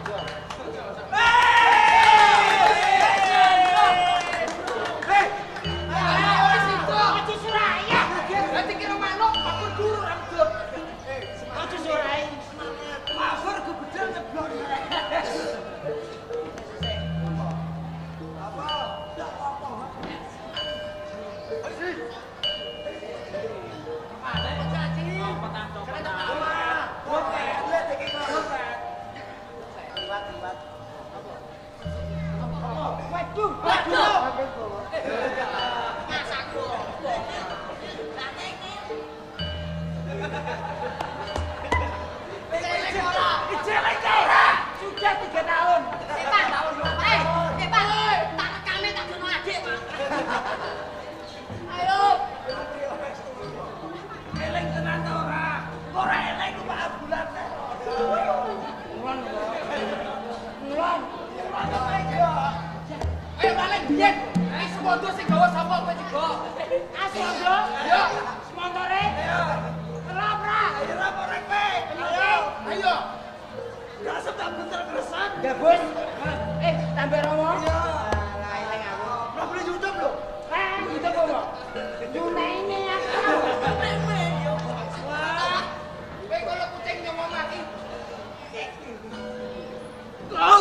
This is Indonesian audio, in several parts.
Betul. Waduh, waduh. Sudah 3 tahun. Tak rekame tak jono adik, Mas. Ayo. Eleng tenan ta ora? Ora eleng ku Pak bulan. Ngulon. Ngulon. Ayo balik biyen. Wis semondo sing gawa sapa kowe juga. Asondo? Yo. Semontore? Ayo. Kelop ra? Ayo ra korek kowe. Ayo. Ayo. Gak sebab bentar keresan. Ya, Bos. Tambah romo. Iya. Lah eleng aku. Ora boleh YouTube lho. YouTube apa? Junene aku. Wah. Kowe kalau kucing nyomo mati. Kau.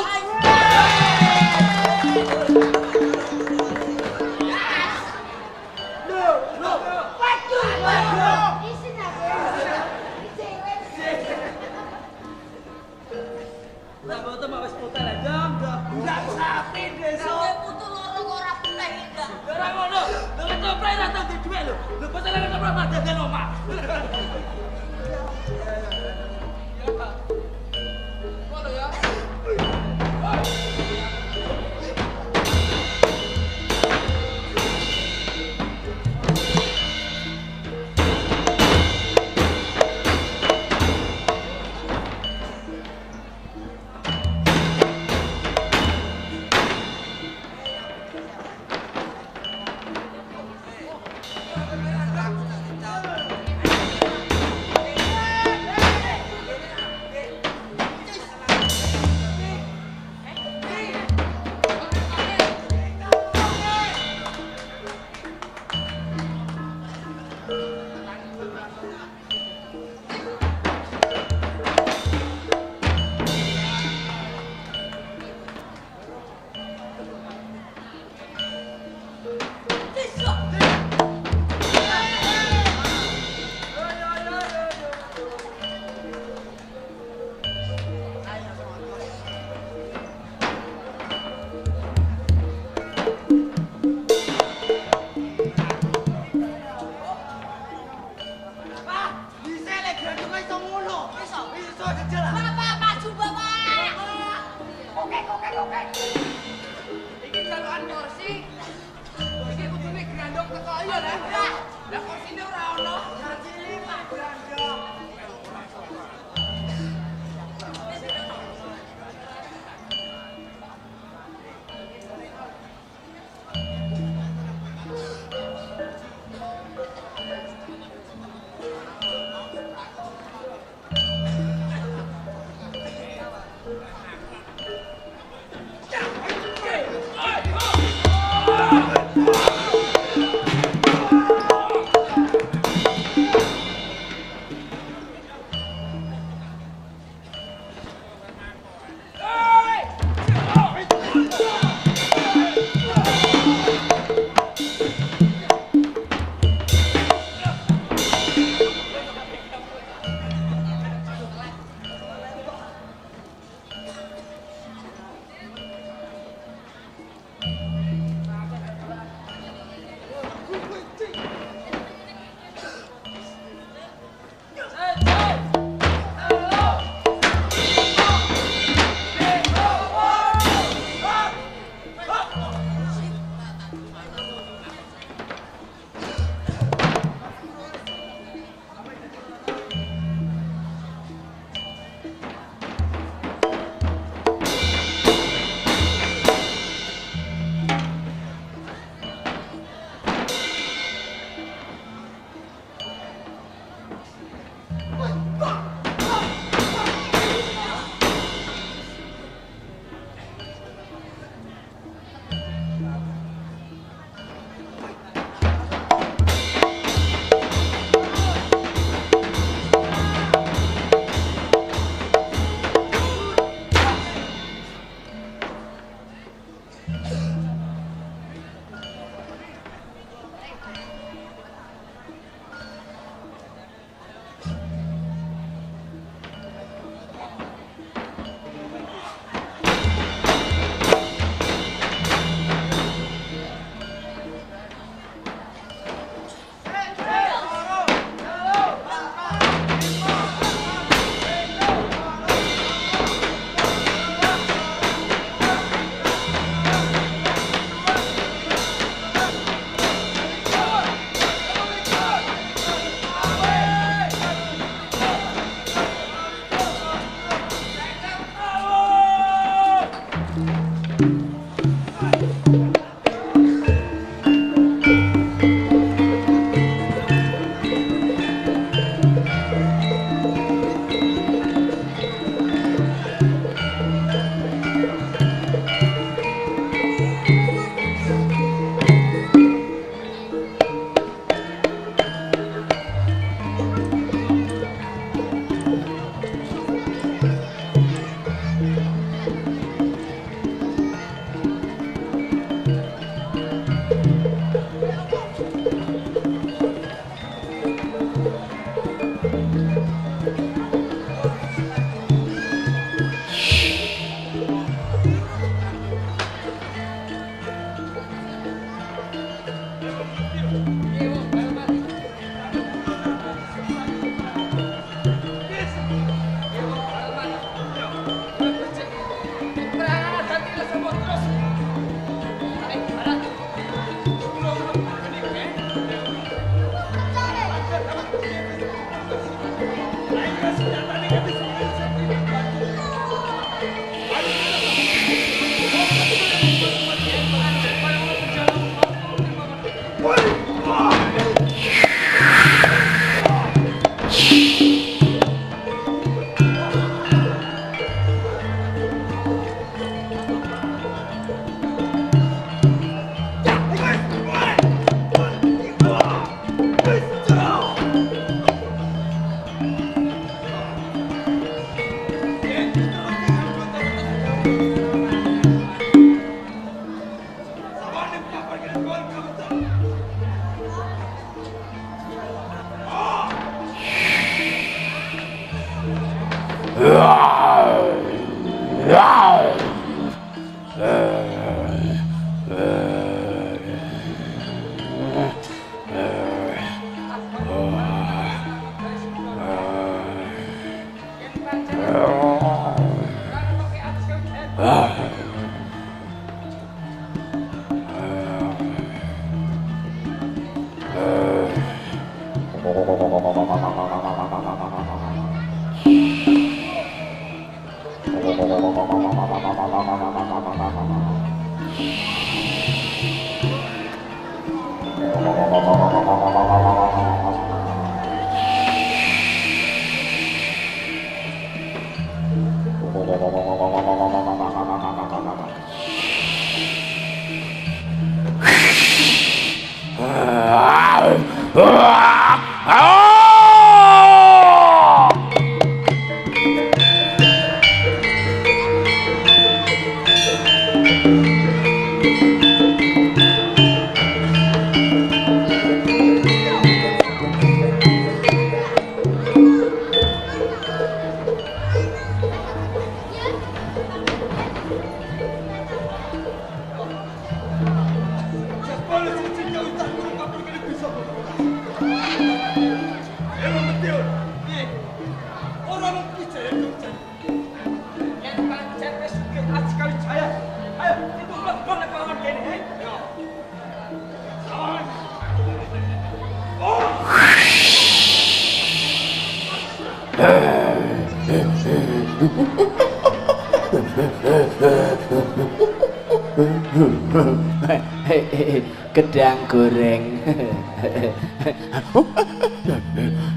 Gedang goreng.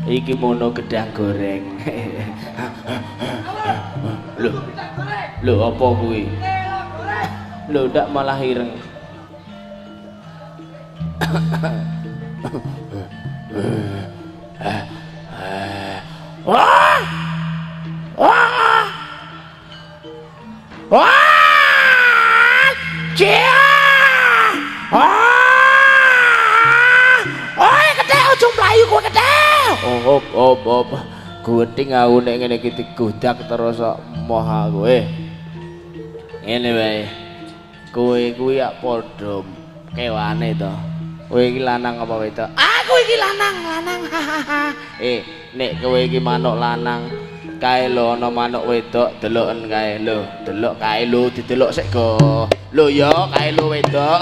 Iki mono gedang goreng. Lho apa kuwi? Lho ndak malah ireng. Wah! Wah! Wah! Cia! Wah! Oi, kethek ojo mlayu kowe kethek. Op. Guting aku nek ngene iki digodak terus kok moh kowe. Ngene wae. Kowe kuwi ya padha kewane to. Kowe iki lanang apa wedok? Aku iki lanang. Nek kowe iki manuk lanang, kae lho ana manuk wedok deloken kae lho. Delok kae lho, didelok sik go. Lho ya kae lho wedok.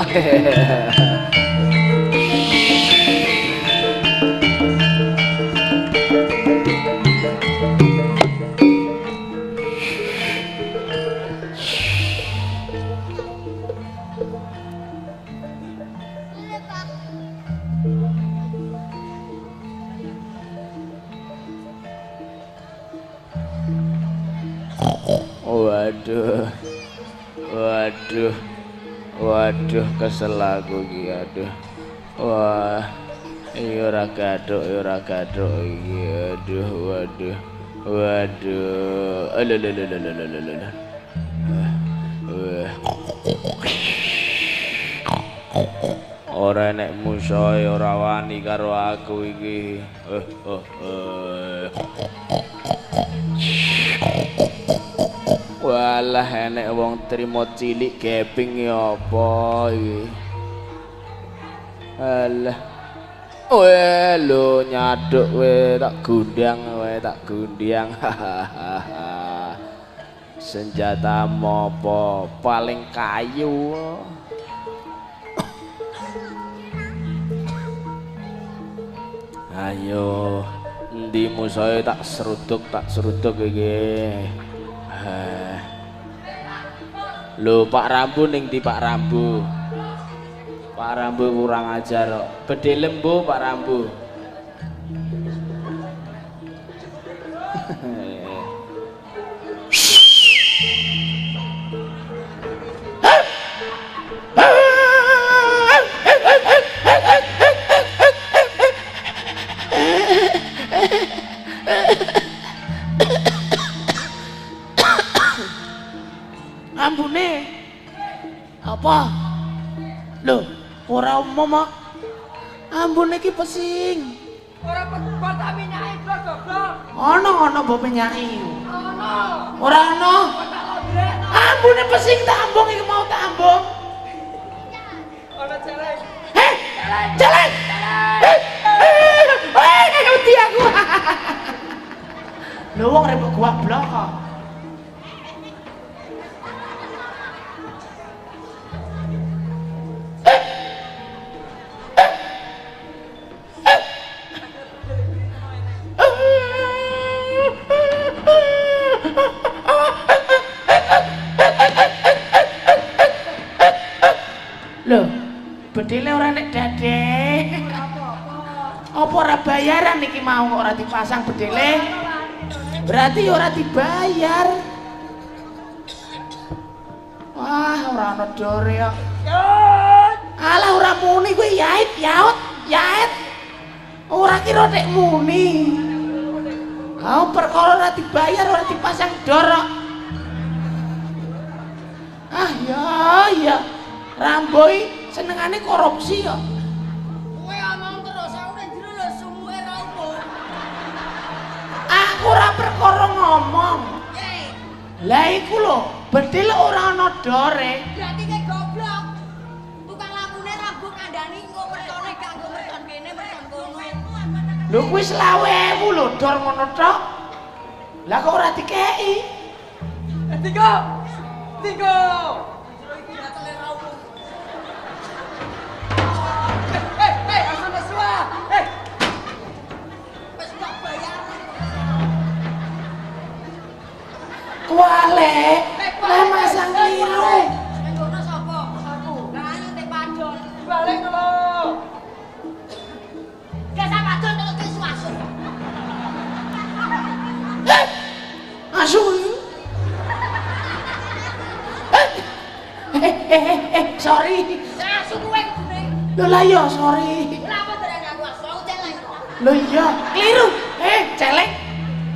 Waduh, kesel aku iki aduh. Wah, iki ora gathuk iki. Waduh. Lho. Ora nek musuhe ora wani karo aku iki. Walah enek wong trimo cilik geping ya apa iki. Alah. Weh lho nyaduk we tak gundiang. Senjata mopo paling kayu. Ayo endi musuhe tak seruduk iki. Lho Pak Rambu ning ndi Pak Rambu? Pak Rambu kurang ajar kok. Bedhe lembu Pak Rambu. Ambune apa? Lho, ora umum kok. Ambune iki pesing. Ora botol minyake goblok. Ono mbok minyaki. Ono. Ora ono. Ambune pesing tak ambung iki mau tak ambung. Ono jalan. Jalan. Ngerti aku. Lho wong repot goblok kok. Bedile ora nek dade. Apa ora bayaran iki mau kok ora dipasang bedile? Berarti ora dibayar. Wah, ora ana dore kok. Alah ora muni kuwi yait, yait. Ora kira nek muni. Kau perkara ora dibayar ora dipasang dor kok. Ah ya. Ramboi senengane korupsi kok. Kowe omong terus aku nek jero lho sumuhe ra opo. Aku ora perkara ngomong. Lah iku lho, bedil ora ana dore. Berarti kowe goblok. Tukang lampune rambut kandhani engko mertone gak nggo merton kene merton kono. Lho kuwi 20.000 lho dor ngono tok. Lah kok ora dikeki? Tiga. Asal mesra. Wis tak bayar. Kuale, lah masang keliru. Sing ngono sapa? Aku. Lah ayo tek padon. Balik lho. Desa padon terus ke suasu. Asu. Sorry. Asu kuwe kudune. Lho lah ya, sorry. Lah apa derane aku asu aku celeng. Lho iya, keliru. Celeng.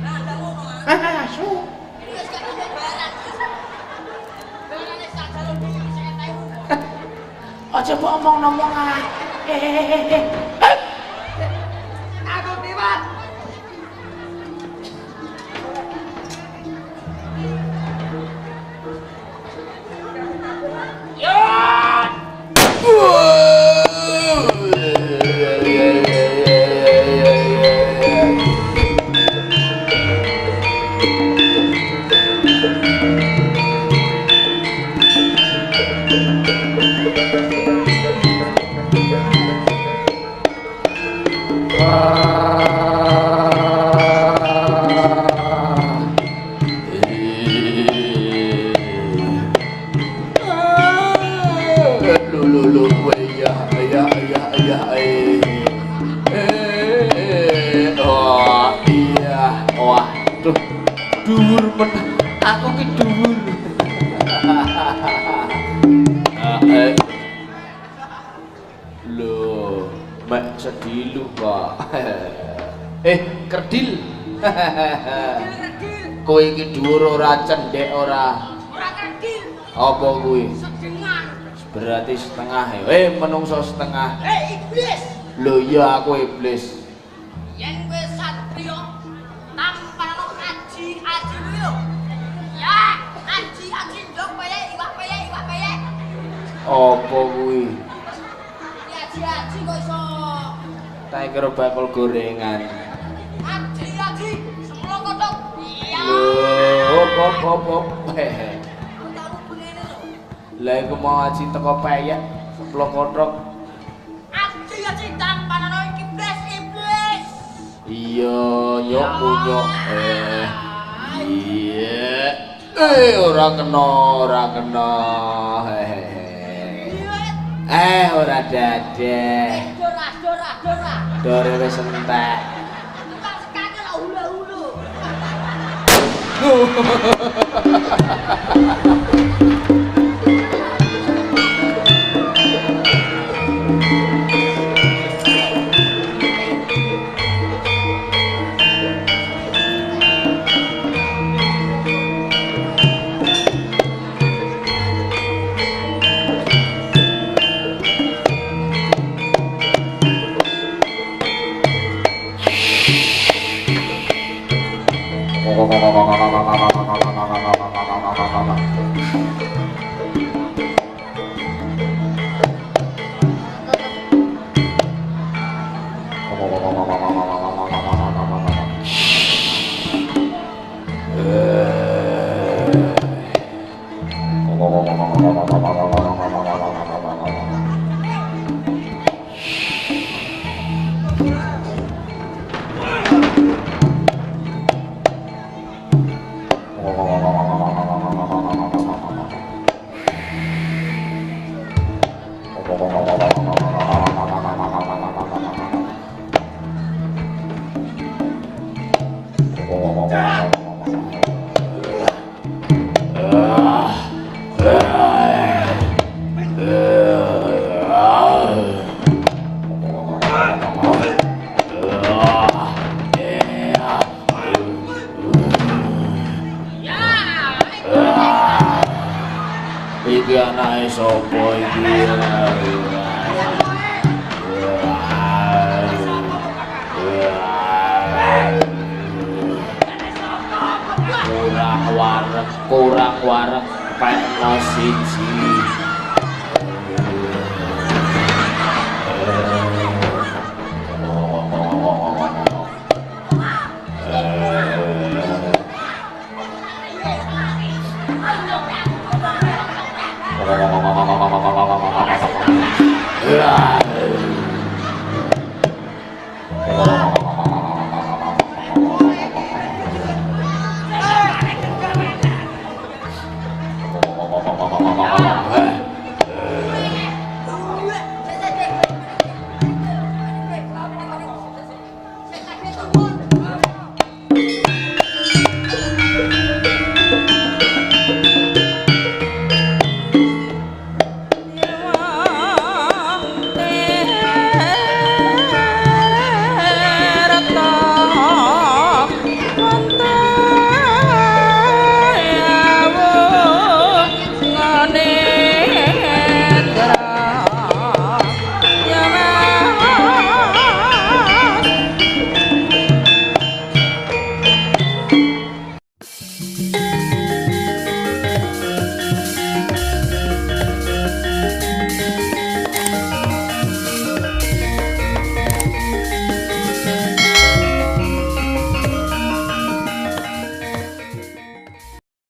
Lah ndak ngono. Asu. Ini wis gak ada bayaran. Bayarane sak jalur iki 50.000. Aja mbok omong-omong ah. Aku tibat. Dhuwur men, aku ki dhuwur. Lho, mek sedilu kok. Kerdil. Kowe iki dhuwur ora cendhek ora. Ora kredil. Apa kuwi? Sedengan. Berarti setengah ya. Menungso setengah. Iblis. Lho iya aku iblis. Yen kowe satrio tanpa lo aji kuwi lho. Ya, aji ndok iwak peye. Apa kuwi? Ya aji kok iso. Tak kira bakul gorengan. Aji, semua kotok. Iya. Lho, hop. Tahu begini lho. Lah iku mau aji teko peyek, plokotrok. Aji tanpa lo iblis. Iya, nyok. Iya. Ora kena. Ora dadek. Dora. Dore wis entek. Tukang sekane lah hula-hulu. Iki anake sapa iki? Kurang wareg pekno siji. Yeah.